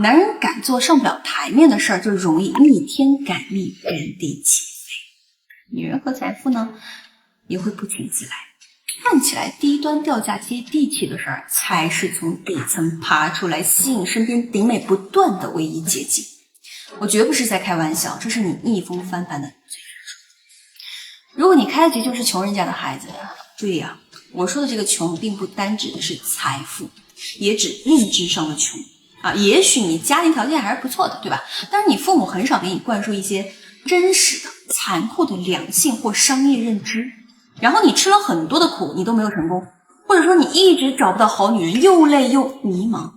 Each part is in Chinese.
男人敢做上不了台面的事儿，就容易逆天改命，原地起飞。女人和财富呢，也会不请自来。看起来低端掉价接地气的事儿，才是从底层爬出来吸引身边顶美不断的唯一捷径。我绝不是在开玩笑，这是你逆风翻盘的最实处。如果你开局就是穷人家的孩子，注意啊，我说的这个穷并不单指的是财富，也指认知上的穷啊。也许你家庭条件还是不错的，对吧？但是你父母很少给你灌输一些真实的、残酷的两性或商业认知，然后你吃了很多的苦，你都没有成功，或者说你一直找不到好女人，又累又迷茫，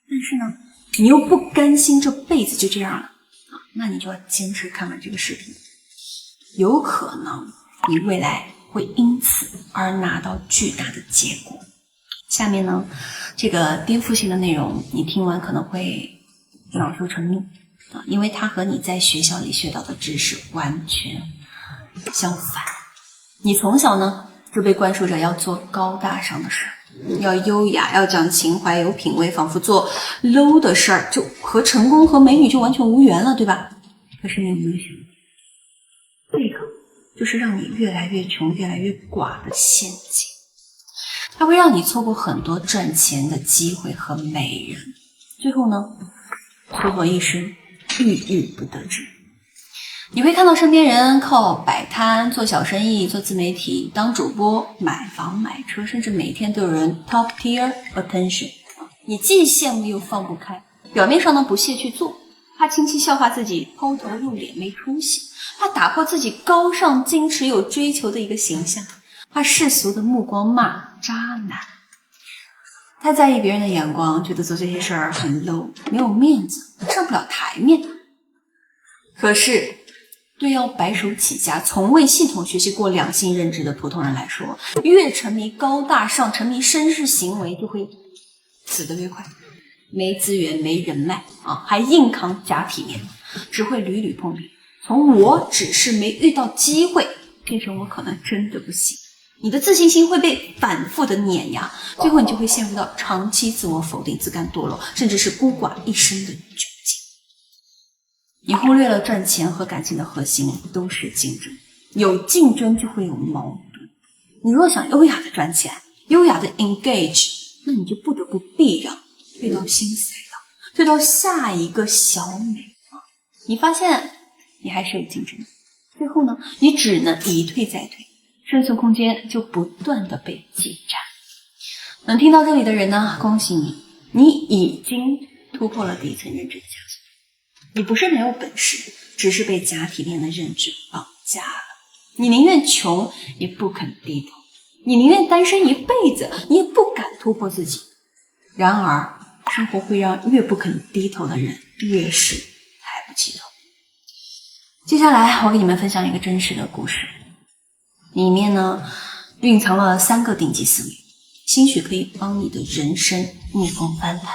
但是呢，你又不甘心这辈子就这样了啊，那你就要坚持看完这个视频，有可能你未来会因此而拿到巨大的结果。下面呢，这个颠覆性的内容，你听完可能会恼羞成怒啊，因为它和你在学校里学到的知识完全相反。你从小呢就被灌输着要做高大上的事，要优雅，要讲情怀，有品味，仿佛做 low 的事儿就和成功和美女就完全无缘了，对吧？可是你有没有想过，这个就是让你越来越穷、越来越寡的陷阱。它会让你错过很多赚钱的机会和美人，最后呢，蹉跎一生，郁郁不得志。你会看到身边人靠摆摊、做小生意、做自媒体、当主播、买房买车，甚至每天都有人 top tier attention。你既羡慕又放不开，表面上呢不屑去做，怕亲戚笑话自己抛头露脸没出息，怕打破自己高尚矜持有追求的一个形象，怕世俗的目光骂渣男。太在意别人的眼光，觉得做这些事儿很 low， 没有面子，上不了台面。可是对要白手起家，从未系统学习过两性认知的普通人来说，越沉迷高大上，沉迷绅士行为，就会死得越快。没资源，没人脉啊，还硬扛假体面，只会屡屡碰壁。从我只是没遇到机会，变成我可能真的不行。你的自信心会被反复的碾压，最后你就会陷入到长期自我否定、自甘堕落，甚至是孤寡一生的窘境。你忽略了赚钱和感情的核心都是竞争，有竞争就会有矛盾。你若想优雅的赚钱，优雅的 engage， 那你就不得不避让，退到新赛道，退到下一个小美啊！你发现你还是有竞争，最后呢，你只能一退再退，生存空间就不断的被挤占。能听到这里的人呢，恭喜你，你已经突破了底层认知的枷锁。你不是没有本事，只是被假体面的认知绑架了。你宁愿穷也不肯低头，你宁愿单身一辈子，你也不敢突破自己。然而生活会让越不肯低头的人越是抬不起头。接下来我给你们分享一个真实的故事，里面呢蕴藏了3个顶级思维，兴许可以帮你的人生逆风翻盘。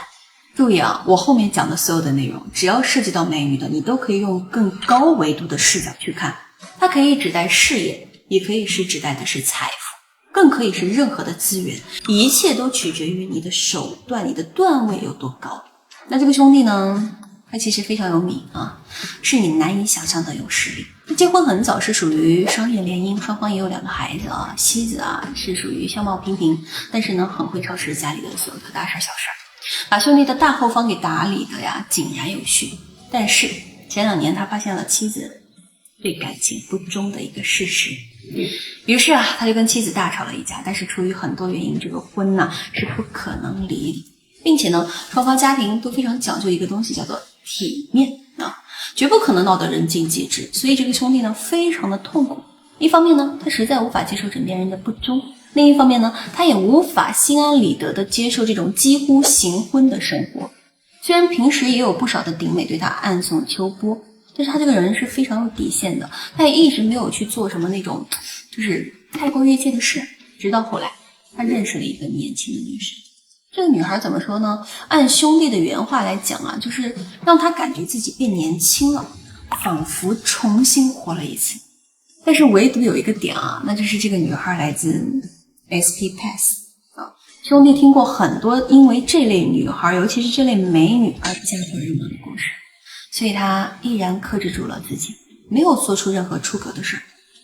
注意啊，我后面讲的所有的内容，只要涉及到美女的，你都可以用更高维度的视角去看。它可以指代事业，也可以是指代的是财富，更可以是任何的资源，一切都取决于你的手段，你的段位有多高。那这个兄弟呢，他其实非常有名啊，是你难以想象的有实力。他结婚很早，是属于商业联姻，双方也有2个孩子啊。妻子啊是属于相貌平平，但是呢很会操持家里的所有的大事小事，把兄弟的大后方给打理的呀井然有序。但是前2年他发现了妻子对感情不忠的一个事实，于是啊他就跟妻子大吵了一架。但是出于很多原因，这个婚呢是不可能离的，并且呢双方家庭都非常讲究一个东西，叫做体面啊，绝不可能闹得人尽皆知。所以这个兄弟呢非常的痛苦，一方面呢他实在无法接受枕边人的不忠，另一方面呢他也无法心安理得的接受这种几乎行婚的生活。虽然平时也有不少的顶美对他暗送秋波，但是他这个人是非常有底线的，他也一直没有去做什么那种就是太过越界的事。直到后来他认识了一个年轻的女生，这个女孩怎么说呢，按兄弟的原话来讲啊，就是让他感觉自己变年轻了，仿佛重新活了一次。但是唯独有一个点啊，那就是这个女孩来自 SP Pass 啊，兄弟听过很多因为这类女孩，尤其是这类美女而家破人亡的故事，所以他依然克制住了自己，没有做出任何出格的事儿。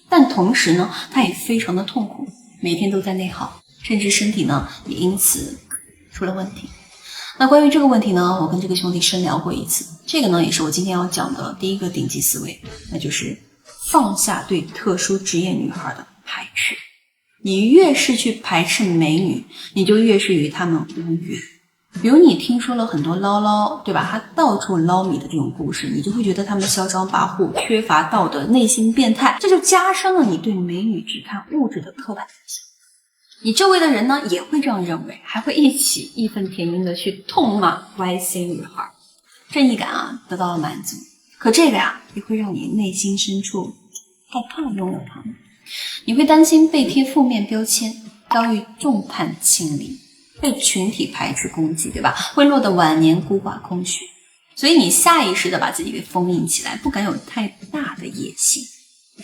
但同时呢，他也非常的痛苦，每天都在内耗，甚至身体呢也因此出了问题。那关于这个问题呢，我跟这个兄弟深聊过一次，这个呢也是我今天要讲的第一个顶级思维，那就是放下对特殊职业女孩的排斥。你越是去排斥美女，你就越是与她们无缘。比如你听说了很多捞捞，对吧？她到处捞米的这种故事，你就会觉得她们嚣张跋扈、缺乏道德、内心变态，这就加深了你对美女只看物质的刻板印象。你周围的人呢也会这样认为，还会一起义愤填膺的去痛骂歪 C 女孩，正义感啊得到了满足。可这个呀也会让你内心深处害怕拥有她们。你会担心被贴负面标签，遭遇众叛亲离，被群体排斥攻击，对吧？会落得晚年孤寡空虚，所以你下意识的把自己给封印起来，不敢有太大的野心。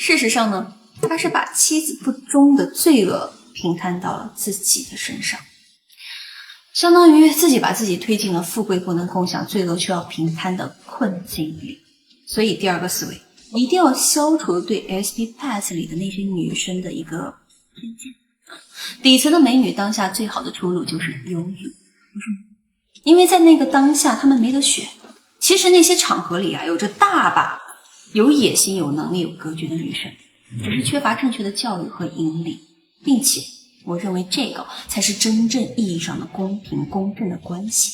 事实上呢，他是把妻子不忠的罪恶平摊到了自己的身上，相当于自己把自己推进了富贵不能共享，罪恶却要平摊的困境里。所以第二个思维，一定要消除对 SP Pass 里的那些女生的一个偏见。底层的美女当下最好的出路就是犹豫，不是吗？因为在那个当下她们没得选。其实那些场合里啊，有着大把有野心、有能力、有格局的女生，只是缺乏正确的教育和引领，并且我认为这个才是真正意义上的公平公正的关系。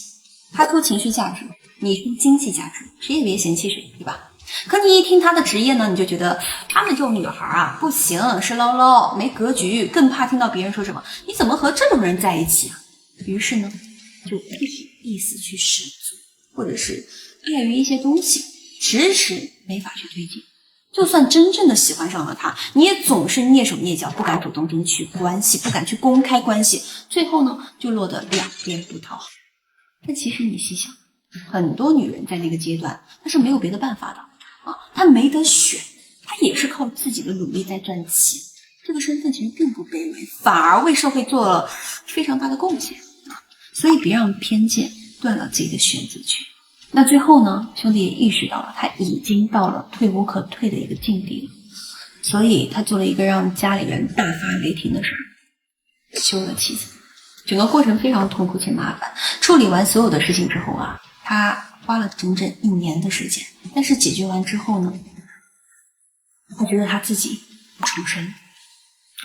他出情绪价值，你出经济价值，谁也别嫌弃谁，对吧？可你一听他的职业呢，你就觉得他们这种女孩啊不行，是捞捞，没格局，更怕听到别人说什么你怎么和这种人在一起啊？于是呢，就不好意思去涉足，或者是碍于一些东西，迟迟没法去推进。就算真正的喜欢上了他，你也总是蹑手蹑脚，不敢主动争取关系，不敢去公开关系，最后呢，就落得两边不讨好。但其实你细想，很多女人在那个阶段，她是没有别的办法的。他没得选，他也是靠自己的努力在赚钱，这个身份其实并不卑微，反而为社会做了非常大的贡献所以别让偏见断了自己的选择权。那最后呢，兄弟也意识到了他已经到了退无可退的一个境地了，所以他做了一个让家里人大发雷霆的事儿，休了妻子。整个过程非常痛苦且麻烦，处理完所有的事情之后啊，他花了整整1年的时间，但是解决完之后呢，他觉得他自己重生。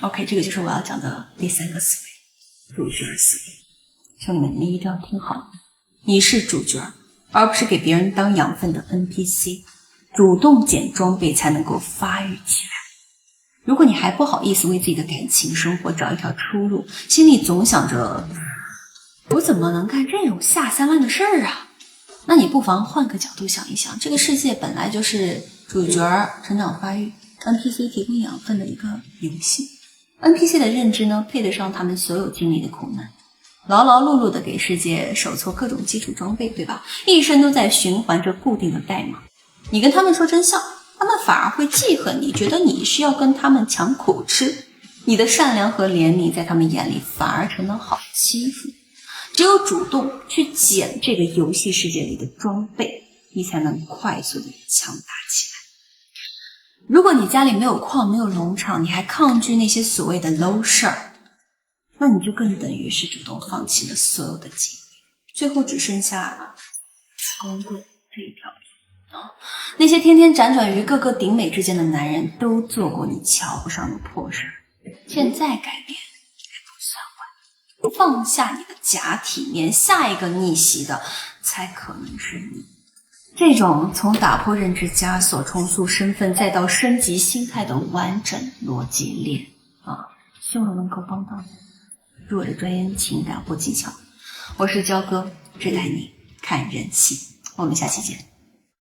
OK， 这个就是我要讲的第3个思维，主角思维。兄弟们，你一定要听好，你是主角，而不是给别人当养分的 NPC， 主动捡装备才能够发育起来。如果你还不好意思为自己的感情生活找一条出路，心里总想着我怎么能干这种下三滥的事儿啊，那你不妨换个角度想一想，这个世界本来就是主角成长发育， NPC 提供养分的一个游戏。 NPC 的认知呢，配得上他们所有经历的苦难，劳劳碌碌的给世界手凑各种基础装备，对吧？一生都在循环着固定的代码。你跟他们说真相，他们反而会记恨你，觉得你是要跟他们抢苦吃。你的善良和怜悯在他们眼里反而成了好欺负。只有主动去捡这个游戏世界里的装备，你才能快速的强大起来。如果你家里没有矿，没有农场，你还抗拒那些所谓的 low 事儿，那你就更等于是主动放弃了所有的机会，最后只剩下光棍这一条路那些天天辗转于各个顶美之间的男人，都做过你瞧不上的破事，现在改变还不算晚。放下你的假体面，下一个逆袭的才可能是你。这种从打破认知枷锁、重塑身份再到升级心态的完整逻辑链希望能够帮到你。弱的专业情感或技巧，我是焦哥，只带你看人性。我们下期见。